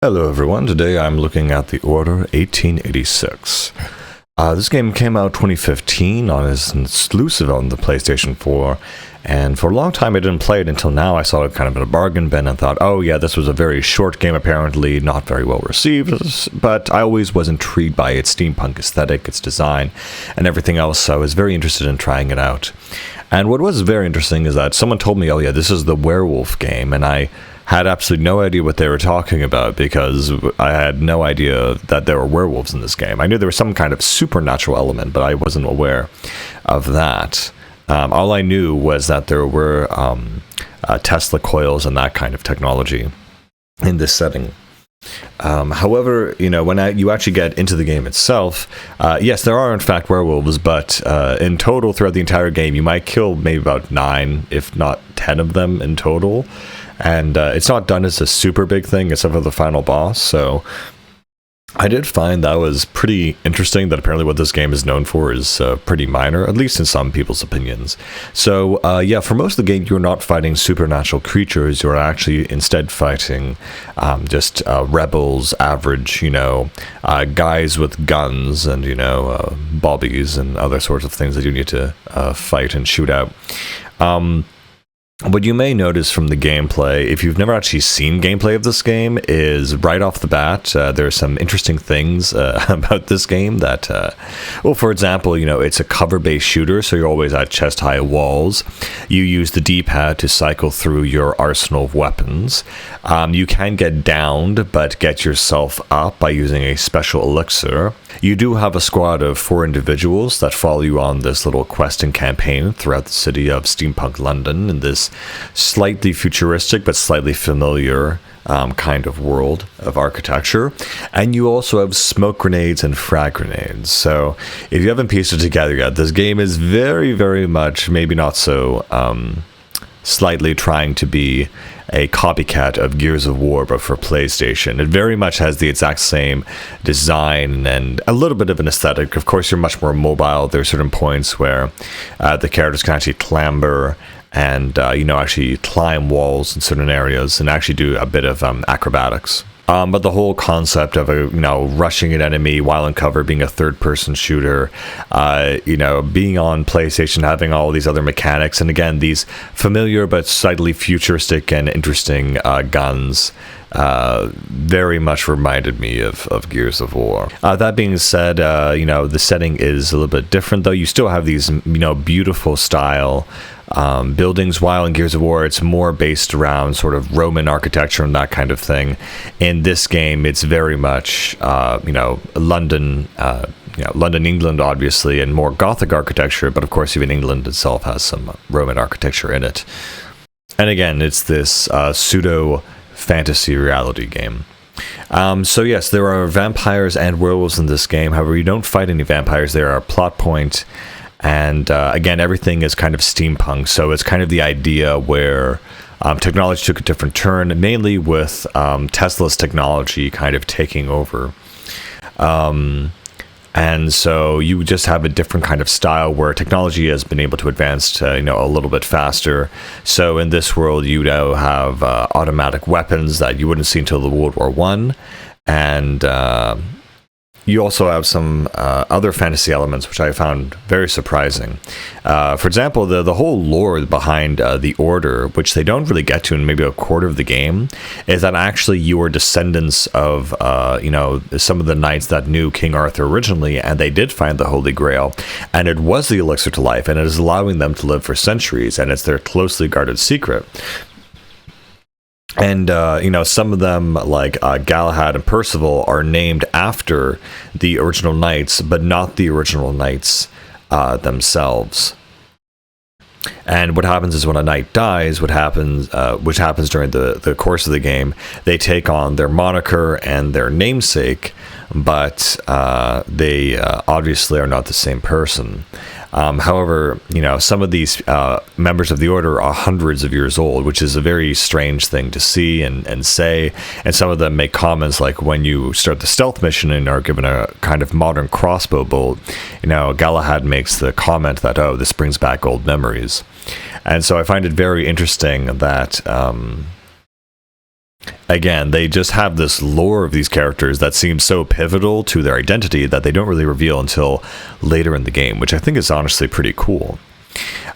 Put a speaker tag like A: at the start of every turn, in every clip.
A: Hello everyone, today I'm looking at The Order 1886. This game came out 2015 on its exclusive on the PlayStation 4, and for a long time I didn't play it until now. I saw it kind of in a bargain bin and thought, oh yeah, this was a very short game apparently, not very well received, but I always was intrigued by its steampunk aesthetic, its design, and everything else, so I was very interested in trying it out. And what was very interesting is that someone told me, oh yeah, this is the werewolf game, and I had absolutely no idea what they were talking about because I had no idea that there were werewolves in this game. I knew there was some kind of supernatural element, but I wasn't aware of that. All I knew was that there were Tesla coils and that kind of technology in this setting. However, you know, when you actually get into the game itself, yes, there are in fact werewolves, but in total throughout the entire game, you might kill maybe about 9, if not 10 of them in total. And it's not done as a super big thing, except for the final boss, so I did find that was pretty interesting, that apparently what this game is known for is pretty minor, at least in some people's opinions. So, yeah, for most of the game, you're not fighting supernatural creatures, you're actually instead fighting just rebels, average, you know, guys with guns and, you know, bobbies and other sorts of things that you need to fight and shoot out. What you may notice from the gameplay, if you've never actually seen gameplay of this game, is right off the bat, there are some interesting things about this game that, well, for example, you know, it's a cover-based shooter, so you're always at chest-high walls. You use the D-pad to cycle through your arsenal of weapons. You can get downed, but get yourself up by using a special elixir. You do have a squad of 4 individuals that follow you on this little quest and campaign throughout the city of steampunk London in this slightly futuristic but slightly familiar kind of world of architecture. And you also have smoke grenades and frag grenades. So if you haven't pieced it together yet, this game is very, very much, maybe not so slightly trying to be a copycat of Gears of War, but for PlayStation. It very much has the exact same design and a little bit of an aesthetic. Of course, you're much more mobile. There are certain points where the characters can actually clamber and, you know, actually climb walls in certain areas and actually do a bit of acrobatics. But the whole concept of rushing an enemy while in cover, being a third-person shooter, you know, being on PlayStation, having all these other mechanics, and again, these familiar but slightly futuristic and interesting guns, very much reminded me of Gears of War. That being said, you know, the setting is a little bit different, though. You still have these, you know, beautiful style buildings, while in Gears of War it's more based around sort of Roman architecture and that kind of thing. In this game, it's very much you know, London, London, England, obviously, and more Gothic architecture, but of course even England itself has some Roman architecture in it. And again, it's this pseudo fantasy reality game. So yes, there are vampires and werewolves in this game. However, you don't fight any vampires. They are a plot point. And again, everything is kind of steampunk, so it's kind of the idea where technology took a different turn, mainly with Tesla's technology kind of taking over. And so you just have a different kind of style where technology has been able to advance, you know, a little bit faster. So in this world, you now have automatic weapons that you wouldn't see until the World War I, and you also have some other fantasy elements, which I found very surprising. For example, the whole lore behind the Order, which they don't really get to in maybe a quarter of the game, is that actually you are descendants of, you know, some of the knights that knew King Arthur originally, and they did find the Holy Grail, and it was the elixir to life, and it is allowing them to live for centuries, and it's their closely guarded secret. And, you know, some of them, like Galahad and Percival, are named after the original knights, but not the original knights themselves. And what happens is when a knight dies, which happens during the course of the game, they take on their moniker and their namesake, but they obviously are not the same person. However, you know, some of these members of the Order are hundreds of years old, which is a very strange thing to see and say. And some of them make comments like when you start the stealth mission and are given a kind of modern crossbow bolt, you know, Galahad makes the comment that, oh, this brings back old memories. And so I find it very interesting that again, they just have this lore of these characters that seems so pivotal to their identity that they don't really reveal until later in the game, which I think is honestly pretty cool.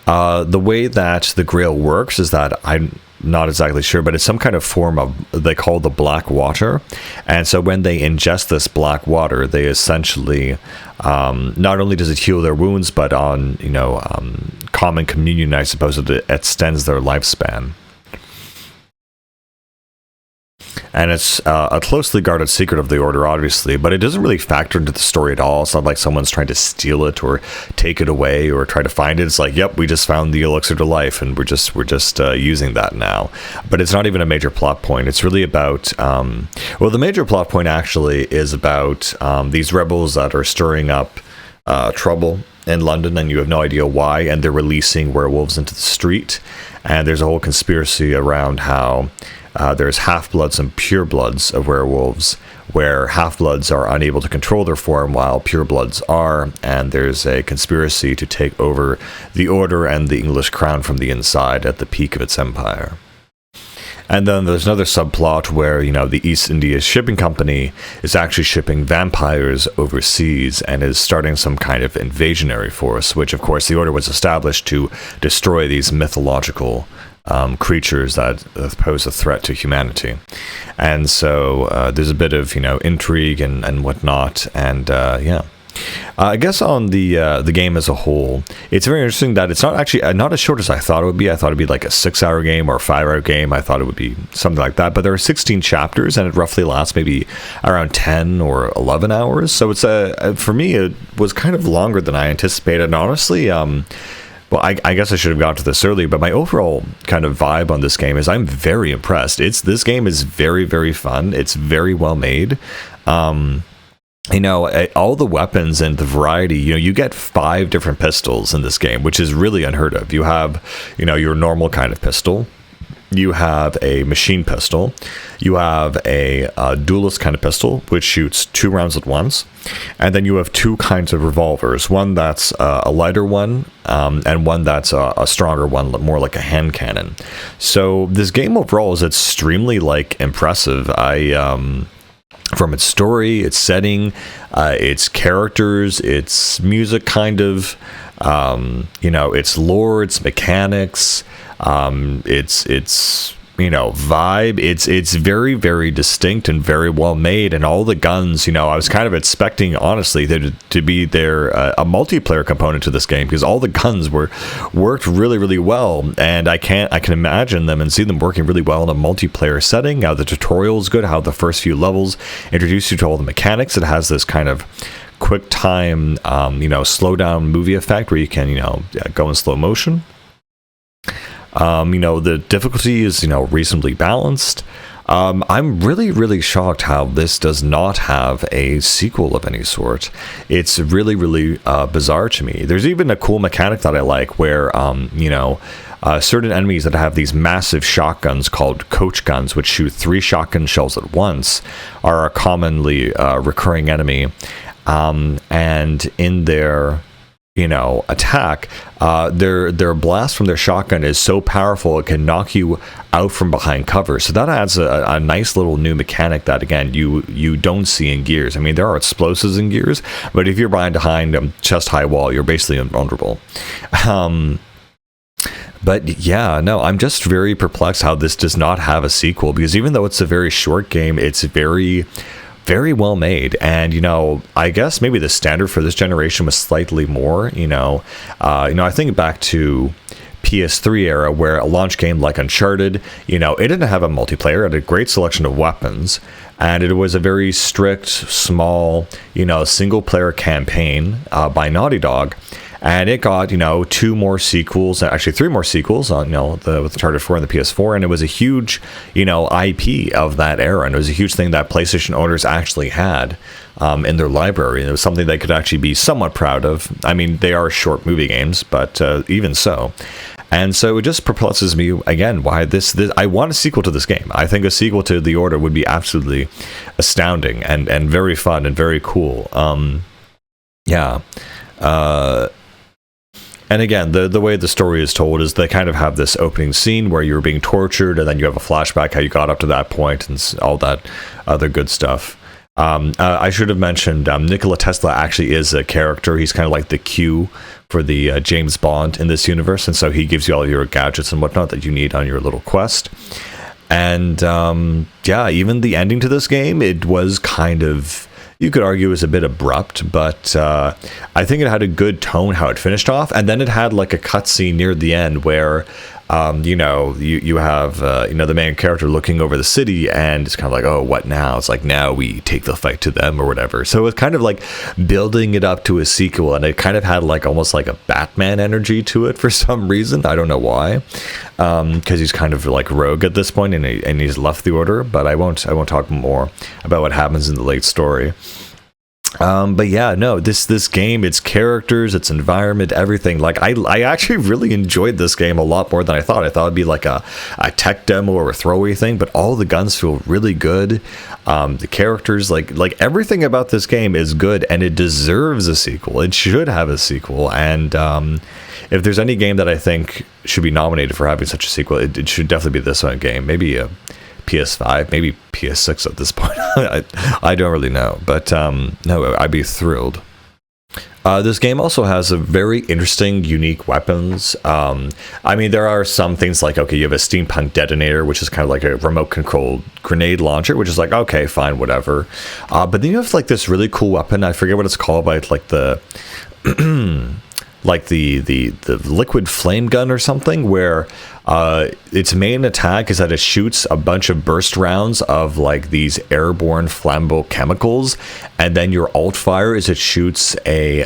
A: The way that the Grail works is that I'm not exactly sure, but it's some kind of form of, they call the black water. And so when they ingest this black water, they essentially, not only does it heal their wounds, but on, common communion, I suppose, it extends their lifespan. And it's a closely guarded secret of the Order, obviously, but it doesn't really factor into the story at all. It's not like someone's trying to steal it or take it away or try to find it. It's like, yep, we just found the elixir to life, and we're just using that now. But it's not even a major plot point. It's really about, the major plot point actually is about these rebels that are stirring up trouble in London, and you have no idea why, and they're releasing werewolves into the street. And there's a whole conspiracy around how there's half-bloods and purebloods of werewolves, where half-bloods are unable to control their form while purebloods are, and there's a conspiracy to take over the Order and the English crown from the inside at the peak of its empire. And then there's another subplot where, the East India Shipping Company is actually shipping vampires overseas and is starting some kind of invasionary force, which, of course, the Order was established to destroy these mythological creatures that pose a threat to humanity. And so there's a bit of, intrigue and whatnot, and I guess on the game as a whole, it's very interesting that it's not actually not as short as I thought it would be. I thought it'd be like a 6-hour game or a 5-hour game. I thought it would be something like that. But there are 16 chapters, and it roughly lasts maybe around 10 or 11 hours. So it's for me, it was kind of longer than I anticipated. And honestly, well, I guess I should have got to this earlier, but my overall kind of vibe on this game is I'm very impressed. This game is very, very fun. It's very well made. All the weapons and the variety, you get 5 different pistols in this game, which is really unheard of. You have, your normal kind of pistol. You have a machine pistol. You have a duelist kind of pistol, which shoots 2 rounds at once. And then you have 2 kinds of revolvers. One that's a lighter one, and one that's a stronger one, more like a hand cannon. So this game overall is extremely, impressive. From its story, its setting, its characters, its music, kind of, its lore, its mechanics, its vibe. It's very, very distinct and very well made. And all the guns, I was kind of expecting, honestly, to be there a multiplayer component to this game, because all the guns worked really, really well. And I can imagine them and see them working really well in a multiplayer setting. How the tutorial is good, how the first few levels introduce you to all the mechanics. It has this kind of quick time, slow down movie effect where you can, go in slow motion. The difficulty is, reasonably balanced. I'm really, really shocked how this does not have a sequel of any sort. It's really, really bizarre to me. There's even a cool mechanic that I like where, certain enemies that have these massive shotguns called coach guns, which shoot 3 shotgun shells at once, are a commonly recurring enemy. And in their attack, their blast from their shotgun is so powerful it can knock you out from behind cover. So that adds a nice little new mechanic that, again, you don't see in Gears. I mean, there are explosives in Gears, but if you're behind a chest-high wall, you're basically invulnerable. But yeah, no, I'm just very perplexed how this does not have a sequel, because even though it's a very short game, it's very, very well made. And I guess maybe the standard for this generation was slightly more. I think back to PS3 era, where a launch game like Uncharted, it didn't have a multiplayer. It had a great selection of weapons, and it was a very strict, small, single player campaign by Naughty Dog. And it got, 2 more sequels, actually 3 more sequels on, with Uncharted 4 and the PS4. And it was a huge, IP of that era. And it was a huge thing that PlayStation owners actually had in their library. And it was something they could actually be somewhat proud of. I mean, they are short movie games, but even so. And so it just perplexes me, again, why this I want a sequel to this game. I think a sequel to The Order would be absolutely astounding and very fun and very cool. And again, the way the story is told is they kind of have this opening scene where you're being tortured, and then you have a flashback how you got up to that point and all that other good stuff. I should have mentioned Nikola Tesla actually is a character. He's kind of like the Q for the James Bond in this universe, and so he gives you all your gadgets and whatnot that you need on your little quest. And yeah, even the ending to this game, it was kind of, you could argue, was a bit abrupt, but I think it had a good tone how it finished off. And then it had like a cutscene near the end where you know, you have you know, the main character looking over the city, and it's kind of like, oh, what now? It's like, now we take the fight to them or whatever. So it's kind of like building it up to a sequel, and it kind of had like almost like a Batman energy to it for some reason. I don't know why, because he's kind of like rogue at this point, and he's left the Order. But I won't talk more about what happens in the late story. But yeah, no, this game, its characters, its environment, everything, like I actually really enjoyed this game a lot more than I thought. I thought it'd be like a tech demo or a throwaway thing, but all the guns feel really good. The characters, like everything about this game is good, and it deserves a sequel. It should have a sequel. And if there's any game that I think should be nominated for having such a sequel, it should definitely be this one game. Maybe a PS5, maybe PS6 at this point. I don't really know, but no, I'd be thrilled. This game also has a very interesting, unique weapons. I mean, there are some things like, okay, you have a steampunk detonator, which is kind of like a remote controlled grenade launcher, which is like, okay, fine, whatever. But then you have like this really cool weapon. I forget what it's called, but it's like the like the liquid flame gun or something, where its main attack is that it shoots a bunch of burst rounds of like these airborne flammable chemicals, and then your alt fire is it shoots a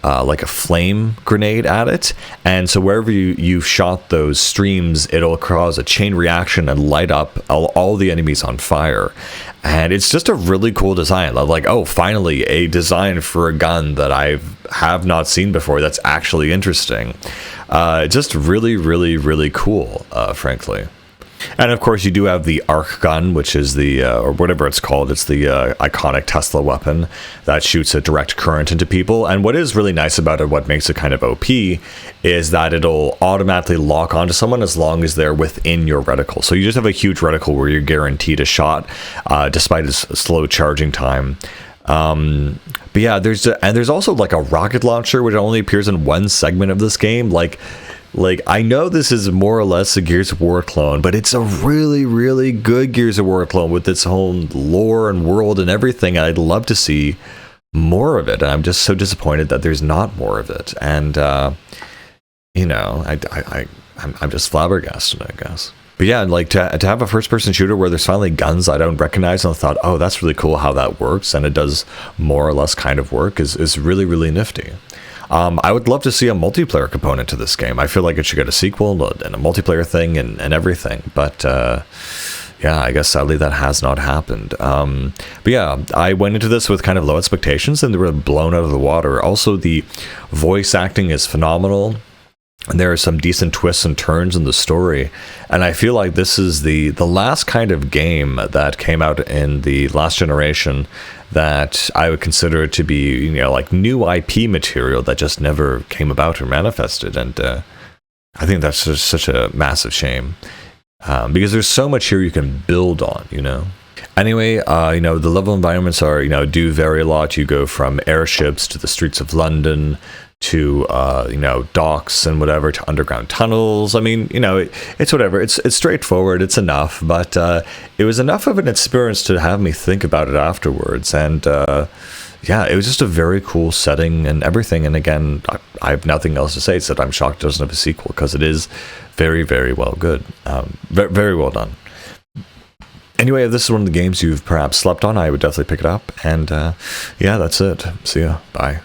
A: like a flame grenade at it, and so wherever you shot those streams, it'll cause a chain reaction and light up all the enemies on fire. And it's just a really cool design. I'm like, oh, finally a design for a gun that I have not seen before that's actually interesting. Just really, really, really cool, frankly. And of course, you do have the arc gun, which is the, or whatever it's called, it's the iconic Tesla weapon that shoots a direct current into people. And what is really nice about it, what makes it kind of OP, is that it'll automatically lock onto someone as long as they're within your reticle. So you just have a huge reticle where you're guaranteed a shot, despite its slow charging time. But yeah, there's also like a rocket launcher, which only appears in one segment of this game. Like I know this is more or less a Gears of War clone, but it's a really, really good Gears of War clone with its own lore and world and everything. I'd love to see more of it, and I'm just so disappointed that there's not more of it. And you know, I'm just flabbergasted, I guess. But yeah, like to have a first-person shooter where there's finally guns I don't recognize, and I thought, oh, that's really cool how that works, and it does more or less kind of work, is really, really nifty. I would love to see a multiplayer component to this game. I feel like it should get a sequel and a multiplayer thing and everything. But yeah, I guess sadly that has not happened. But yeah, I went into this with kind of low expectations, and they were blown out of the water. Also, the voice acting is phenomenal. And there are some decent twists and turns in the story. And I feel like this is the last kind of game that came out in the last generation that I would consider to be, you know, like new IP material that just never came about or manifested. And I think that's just such a massive shame, because there's so much here you can build on, you know. Anyway, you know, the level environments are, you know, do vary a lot. You go from airships to the streets of London to, you know, docks and whatever, to underground tunnels. I mean, you know, it's whatever. It's straightforward. It's enough. But it was enough of an experience to have me think about it afterwards. And yeah, it was just a very cool setting and everything. And again, I have nothing else to say except I'm shocked it doesn't have a sequel, because it is very, very well good. Very well done. Anyway, if this is one of the games you've perhaps slept on, I would definitely pick it up. And yeah, that's it. See ya. Bye.